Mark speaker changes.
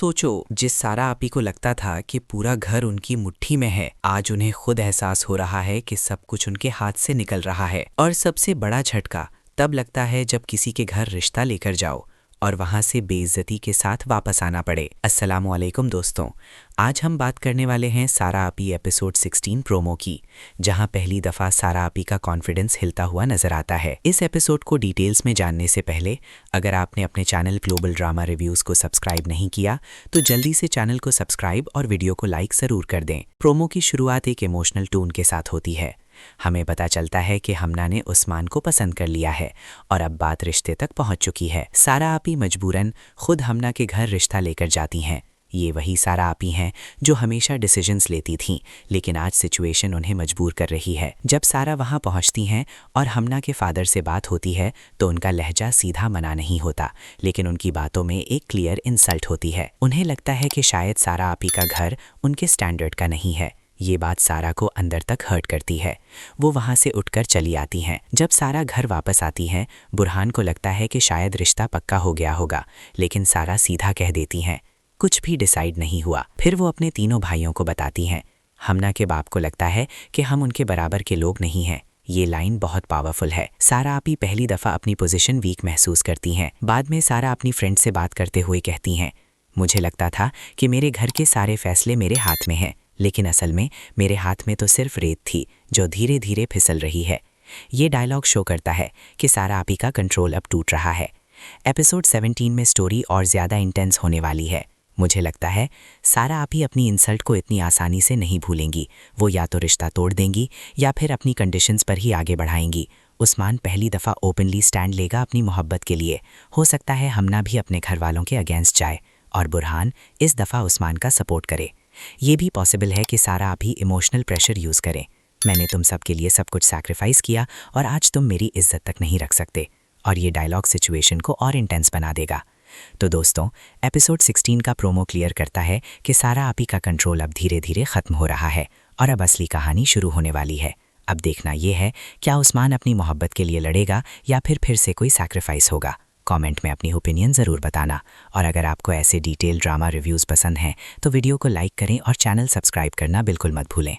Speaker 1: सोचो, जिस सारा आपी को लगता था कि पूरा घर उनकी मुट्ठी में है, आज उन्हें खुद एहसास हो रहा है कि सब कुछ उनके हाथ से निकल रहा है। और सबसे बड़ा झटका तब लगता है जब किसी के घर रिश्ता लेकर जाओ और वहां से बेइज्जती के साथ वापस आना पड़े। अस्सलामुअलैकुम दोस्तों, आज हम बात करने वाले हैं सारा आपी एपिसोड 16 प्रोमो की, जहां पहली दफ़ा सारा आपी का कॉन्फिडेंस हिलता हुआ नजर आता है। इस एपिसोड को डिटेल्स में जानने से पहले अगर आपने अपने चैनल ग्लोबल ड्रामा रिव्यूज़ को सब्सक्राइब नहीं किया तो जल्दी से चैनल को सब्सक्राइब और वीडियो को लाइक ज़रूर कर दें। प्रोमो की शुरुआत एक इमोशनल टोन के साथ होती है। हमें पता चलता है कि हमना ने उस्मान को पसंद कर लिया है और अब बात रिश्ते तक पहुंच चुकी है। सारा आपी मजबूरन खुद हमना के घर रिश्ता लेकर जाती हैं। ये वही सारा आपी हैं जो हमेशा डिसीजंस लेती थीं, लेकिन आज सिचुएशन उन्हें मजबूर कर रही है। जब सारा वहां पहुंचती हैं और हमना के फादर से बात होती है तो उनका लहजा सीधा मना नहीं होता, लेकिन उनकी बातों में एक क्लियर इंसल्ट होती है। उन्हें लगता है कि शायद सारा आपी का घर उनके स्टैंडर्ड का नहीं है। ये बात सारा को अंदर तक हर्ट करती है। वो वहाँ से उठकर चली आती हैं। जब सारा घर वापस आती हैं, बुरहान को लगता है कि शायद रिश्ता पक्का हो गया होगा, लेकिन सारा सीधा कह देती हैं कुछ भी डिसाइड नहीं हुआ। फिर वो अपने तीनों भाइयों को बताती हैं। हमना के बाप को लगता है कि हम उनके बराबर के लोग नहीं हैं। ये लाइन बहुत पावरफुल है। सारा आपी पहली दफ़ा अपनी पोजीशन वीक महसूस करती हैं। बाद में सारा अपनी फ्रेंड से बात करते हुए कहती हैं, मुझे लगता था कि मेरे घर के सारे फैसले मेरे हाथ में हैं, लेकिन असल में मेरे हाथ में तो सिर्फ रेत थी जो धीरे धीरे फिसल रही है। ये डायलॉग शो करता है कि सारा आपी का कंट्रोल अब टूट रहा है। एपिसोड 17 में स्टोरी और ज़्यादा इंटेंस होने वाली है। मुझे लगता है सारा आपी अपनी इंसल्ट को इतनी आसानी से नहीं भूलेंगी। वो या तो रिश्ता तोड़ देंगी या फिर अपनी कंडीशंस पर ही आगे बढ़ाएंगी। उस्मान पहली दफ़ा ओपनली स्टैंड लेगा अपनी मोहब्बत के लिए। हो सकता है हमना भी अपने घर वालों के अगेंस्ट जाए और बुरहान इस दफ़ा उस्मान का सपोर्ट करे। ये भी पॉसिबल है कि सारा अभी इमोशनल प्रेशर यूज़ करें। मैंने तुम सब के लिए सब कुछ सैक्रिफाइस किया और आज तुम मेरी इज्जत तक नहीं रख सकते, और ये डायलॉग सिचुएशन को और इंटेंस बना देगा। तो दोस्तों, एपिसोड 16 का प्रोमो क्लियर करता है कि सारा आपी का कंट्रोल अब धीरे धीरे ख़त्म हो रहा है और अब असली कहानी शुरू होने वाली है। अब देखना ये है क्या उस्मान अपनी मोहब्बत के लिए लड़ेगा या फिर से कोई सैक्रिफाइस होगा। कमेंट में अपनी ओपिनियन ज़रूर बताना, और अगर आपको ऐसे डिटेल ड्रामा रिव्यूज़ पसंद हैं तो वीडियो को लाइक करें और चैनल सब्सक्राइब करना बिल्कुल मत भूलें।